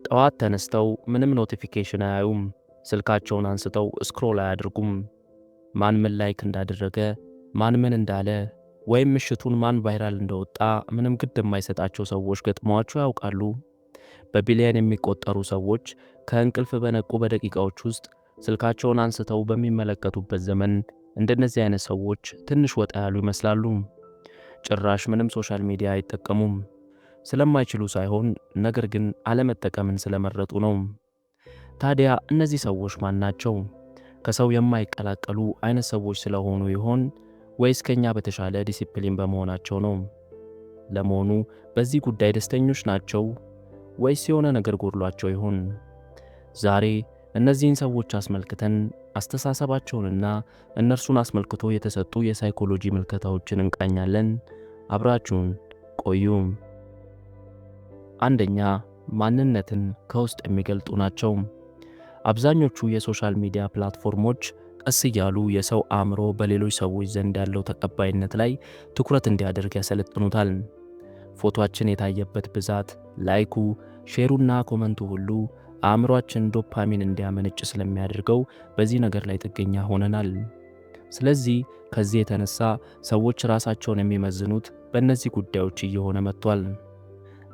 ጠዋት ተነስተው ምንም ኖቲፊኬሽን አያዩም። ስልካቸውን አንስተው ስክሮል አያድርጉም። ማን ምን ላይክ እንዳደረገ፣ ማን ምን እንዳለ ወይም ምሽቱን ማን ቫይራል እንደወጣ ምንም ግድ የማይሰጣቸው ሰዎች ገጥመዋቸው ያውቃሉ? በቢሊየን የሚቆጠሩ ሰዎች ከእንቅልፍ በነቁ በደቂቃዎች ውስጥ ስልካቸውን አንስተው በሚመለከቱበት ዘመን እንደነዚህ አይነት ሰዎች ትንሽ ወጣ ያሉ ይመስላሉ። ጭራሽ ምንም ሶሻል ሚዲያ አይጠቀሙም። ስለማይችሉ ሳይሆን ነገር ግን አለመጠቀምን ስለመረጡ ነው። ታዲያ እነዚህ ሰዎች ማን ናቸው? ከሰው የማይቀላቀሉ አይነት ሰዎች ስለሆኑ ይሆን ወይስ ከኛ በተሻለ ዲሲፕሊን በመሆናቸው ነው? ለመሆኑ በዚህ ጉዳይ ደስተኞች ናቸው ወይስ የሆነ ነገር ጎድሏቸው ይሆን? ዛሬ እነዚህን ሰዎች አስመልክተን አስተሳሰባቸውንና እነርሱን አስመልክቶ የተሰጡ የሳይኮሎጂ ምልከታዎችን እንቃኛለን። አብራችሁን ቆዩ። አንደኛ፣ ማንነትን ከውስጥ የሚገልጡ ናቸው። አብዛኞቹ የሶሻል ሚዲያ ፕላትፎርሞች ቀስ እያሉ የሰው አእምሮ በሌሎች ሰዎች ዘንድ ያለው ተቀባይነት ላይ ትኩረት እንዲያደርግ ያሰለጥኑታል። ፎቶአችን የታየበት ብዛት፣ ላይኩ፣ ሼሩና ኮመንቱ ሁሉ አእምሮአችን ዶፓሚን እንዲያመነጭ ስለሚያደርገው በዚህ ነገር ላይ ጥገኛ ሆነናል። ስለዚህ ከዚህ የተነሳ ሰዎች ራሳቸውን የሚመዝኑት በእነዚህ ጉዳዮች እየሆነ መጥቷል።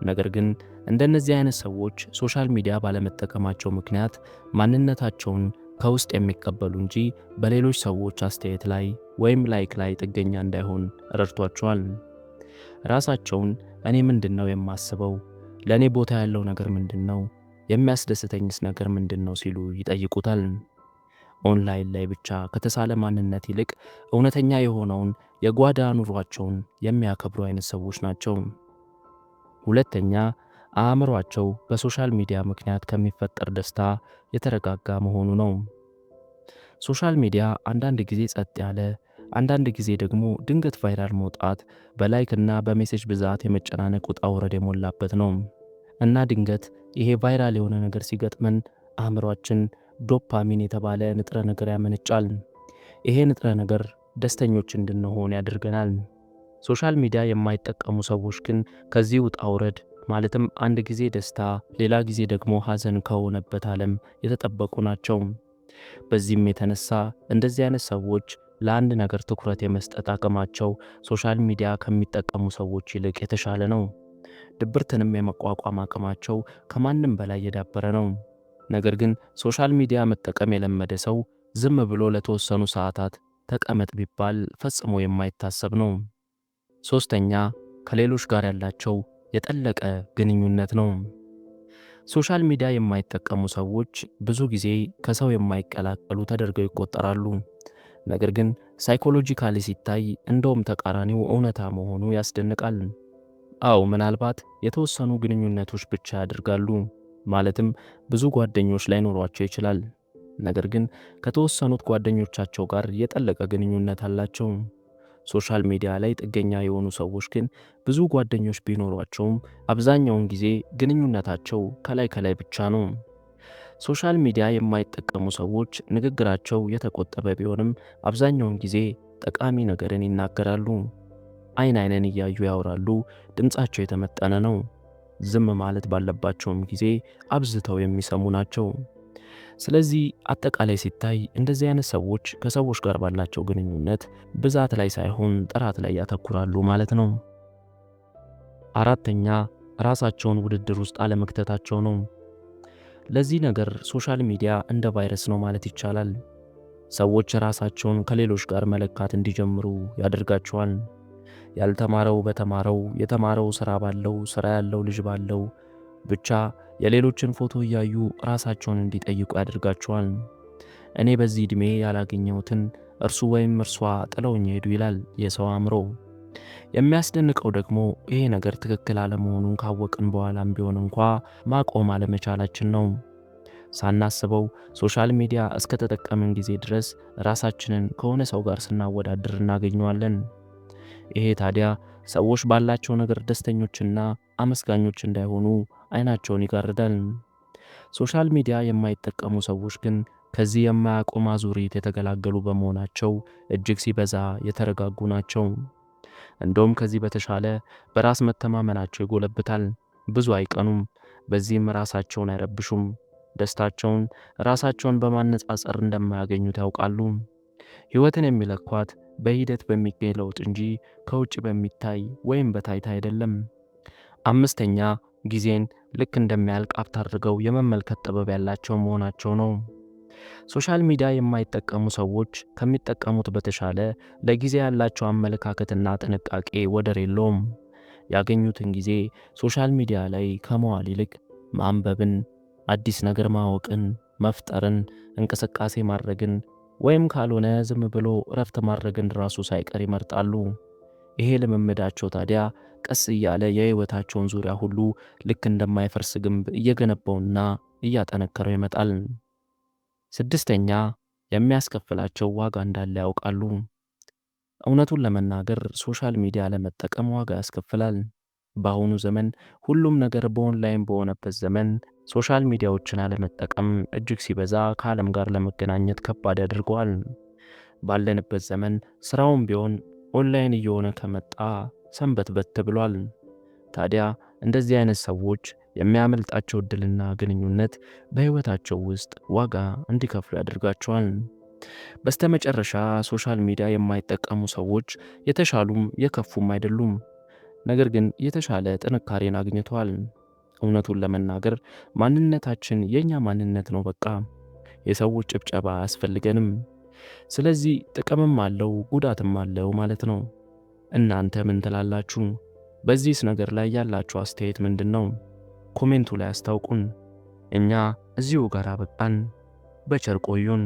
ነገር ግን እንደነዚህ አይነት ሰዎች ሶሻል ሚዲያ ባለመጠቀማቸው ምክንያት ማንነታቸውን ከውስጥ የሚቀበሉ እንጂ በሌሎች ሰዎች አስተያየት ላይ ወይም ላይክ ላይ ጥገኛ እንዳይሆን ረድቷቸዋል። ራሳቸውን እኔ ምንድነው የማስበው? ለኔ ቦታ ያለው ነገር ምንድነው? የሚያስደስተኝስ ነገር ምንድነው ሲሉ ይጠይቁታል። ኦንላይን ላይ ብቻ ከተሳለ ማንነት ይልቅ እውነተኛ የሆነውን የጓዳ ኑሯቸውን የሚያከብሩ አይነት ሰዎች ናቸው። ሁለተኛ፣ አእምሯቸው በሶሻል ሚዲያ ምክንያት ከሚፈጠር ደስታ የተረጋጋ መሆኑ ነው። ሶሻል ሚዲያ አንዳንድ ጊዜ ጸጥ ያለ፣ አንዳንድ ጊዜ ደግሞ ድንገት ቫይራል መውጣት፣ በላይክ እና በሜሴጅ ብዛት የመጨናነቅ ውጣ ውረድ የሞላበት ነው። እና ድንገት ይሄ ቫይራል የሆነ ነገር ሲገጥመን አእምሯችን ዶፓሚን የተባለ ንጥረ ነገር ያመነጫል። ይሄ ንጥረ ነገር ደስተኞች እንድንሆን ያደርገናል። ሶሻል ሚዲያ የማይጠቀሙ ሰዎች ግን ከዚህ ውጣ ውረድ ማለትም አንድ ጊዜ ደስታ ሌላ ጊዜ ደግሞ ሐዘን ከሆነበት ዓለም የተጠበቁ ናቸው። በዚህም የተነሳ እንደዚህ አይነት ሰዎች ለአንድ ነገር ትኩረት የመስጠት አቅማቸው ሶሻል ሚዲያ ከሚጠቀሙ ሰዎች ይልቅ የተሻለ ነው። ድብርትንም የመቋቋም አቅማቸው ከማንም በላይ የዳበረ ነው። ነገር ግን ሶሻል ሚዲያ መጠቀም የለመደ ሰው ዝም ብሎ ለተወሰኑ ሰዓታት ተቀመጥ ቢባል ፈጽሞ የማይታሰብ ነው። ሶስተኛ፣ ከሌሎች ጋር ያላቸው የጠለቀ ግንኙነት ነው። ሶሻል ሚዲያ የማይጠቀሙ ሰዎች ብዙ ጊዜ ከሰው የማይቀላቀሉ ተደርገው ይቆጠራሉ። ነገር ግን ሳይኮሎጂካሊ ሲታይ እንደውም ተቃራኒው እውነታ መሆኑ ያስደንቃል። አዎ፣ ምናልባት የተወሰኑ ግንኙነቶች ብቻ ያደርጋሉ። ማለትም ብዙ ጓደኞች ላይኖሯቸው ይችላል። ነገር ግን ከተወሰኑት ጓደኞቻቸው ጋር የጠለቀ ግንኙነት አላቸው። ሶሻል ሚዲያ ላይ ጥገኛ የሆኑ ሰዎች ግን ብዙ ጓደኞች ቢኖሯቸውም አብዛኛውን ጊዜ ግንኙነታቸው ከላይ ከላይ ብቻ ነው። ሶሻል ሚዲያ የማይጠቀሙ ሰዎች ንግግራቸው የተቆጠበ ቢሆንም አብዛኛውን ጊዜ ጠቃሚ ነገርን ይናገራሉ። አይን አይንን እያዩ ያወራሉ። ድምጻቸው የተመጠነ ነው። ዝም ማለት ባለባቸውም ጊዜ አብዝተው የሚሰሙ ናቸው። ስለዚህ አጠቃላይ ሲታይ እንደዚህ አይነት ሰዎች ከሰዎች ጋር ባላቸው ግንኙነት ብዛት ላይ ሳይሆን ጥራት ላይ ያተኩራሉ ማለት ነው። አራተኛ፣ ራሳቸውን ውድድር ውስጥ አለመክተታቸው ነው። ለዚህ ነገር ሶሻል ሚዲያ እንደ ቫይረስ ነው ማለት ይቻላል። ሰዎች ራሳቸውን ከሌሎች ጋር መለካት እንዲጀምሩ ያደርጋቸዋል። ያልተማረው በተማረው፣ የተማረው ስራ ባለው፣ ስራ ያለው ልጅ ባለው፣ ብቻ የሌሎችን ፎቶ እያዩ ራሳቸውን እንዲጠይቁ ያደርጋቸዋል። እኔ በዚህ ዕድሜ ያላገኘሁትን እርሱ ወይም እርሷ ጥለውኝ ሄዱ ይላል የሰው አእምሮ። የሚያስደንቀው ደግሞ ይሄ ነገር ትክክል አለመሆኑን ካወቅን በኋላም ቢሆን እንኳ ማቆም አለመቻላችን ነው። ሳናስበው ሶሻል ሚዲያ እስከ ተጠቀምን ጊዜ ድረስ ራሳችንን ከሆነ ሰው ጋር ስናወዳድር እናገኘዋለን። ይሄ ታዲያ ሰዎች ባላቸው ነገር ደስተኞችና አመስጋኞች እንዳይሆኑ አይናቸውን ይጋርዳል። ሶሻል ሚዲያ የማይጠቀሙ ሰዎች ግን ከዚህ የማያቆም አዙሪት የተገላገሉ በመሆናቸው እጅግ ሲበዛ የተረጋጉ ናቸው። እንደውም ከዚህ በተሻለ በራስ መተማመናቸው ይጎለብታል። ብዙ አይቀኑም። በዚህም ራሳቸውን አይረብሹም። ደስታቸውን ራሳቸውን በማነጻጸር እንደማያገኙት ያውቃሉ። ሕይወትን የሚለኳት በሂደት በሚገኝ ለውጥ እንጂ ከውጭ በሚታይ ወይም በታይታ አይደለም። አምስተኛ ጊዜን ልክ እንደሚያልቅ ሀብት አድርገው የመመልከት ጥበብ ያላቸው መሆናቸው ነው። ሶሻል ሚዲያ የማይጠቀሙ ሰዎች ከሚጠቀሙት በተሻለ ለጊዜ ያላቸው አመለካከትና ጥንቃቄ ወደር የለውም። ያገኙትን ጊዜ ሶሻል ሚዲያ ላይ ከመዋል ይልቅ ማንበብን፣ አዲስ ነገር ማወቅን፣ መፍጠርን፣ እንቅስቃሴ ማድረግን ወይም ካልሆነ ዝም ብሎ እረፍት ማድረግን ራሱ ሳይቀር ይመርጣሉ። ይሄ ልምምዳቸው ታዲያ ቀስ እያለ የሕይወታቸውን ዙሪያ ሁሉ ልክ እንደማይፈርስ ግንብ እየገነባውና እያጠነከረው ይመጣል። ስድስተኛ የሚያስከፍላቸው ዋጋ እንዳለ ያውቃሉ። እውነቱን ለመናገር ሶሻል ሚዲያ ለመጠቀም ዋጋ ያስከፍላል። በአሁኑ ዘመን ሁሉም ነገር በኦንላይን በሆነበት ዘመን ሶሻል ሚዲያዎችን አለመጠቀም እጅግ ሲበዛ ከዓለም ጋር ለመገናኘት ከባድ ያደርገዋል። ባለንበት ዘመን ስራውም ቢሆን ኦንላይን እየሆነ ከመጣ ሰንበትበት ብሏል። ታዲያ እንደዚህ አይነት ሰዎች የሚያመልጣቸው እድልና ግንኙነት በሕይወታቸው ውስጥ ዋጋ እንዲከፍሉ ያደርጋቸዋል። በስተመጨረሻ ሶሻል ሚዲያ የማይጠቀሙ ሰዎች የተሻሉም የከፉም አይደሉም። ነገር ግን የተሻለ ጥንካሬን አግኝተዋል። እውነቱን ለመናገር ማንነታችን የኛ ማንነት ነው በቃ። የሰዎች ጭብጨባ አያስፈልገንም። ስለዚህ ጥቅምም አለው ጉዳትም አለው ማለት ነው። እናንተ ምን ትላላችሁ? በዚህስ ነገር ላይ ያላችሁ አስተያየት ምንድነው? ኮሜንቱ ላይ አስታውቁን። እኛ እዚሁ ጋር በቃን። በቸር ቆዩን።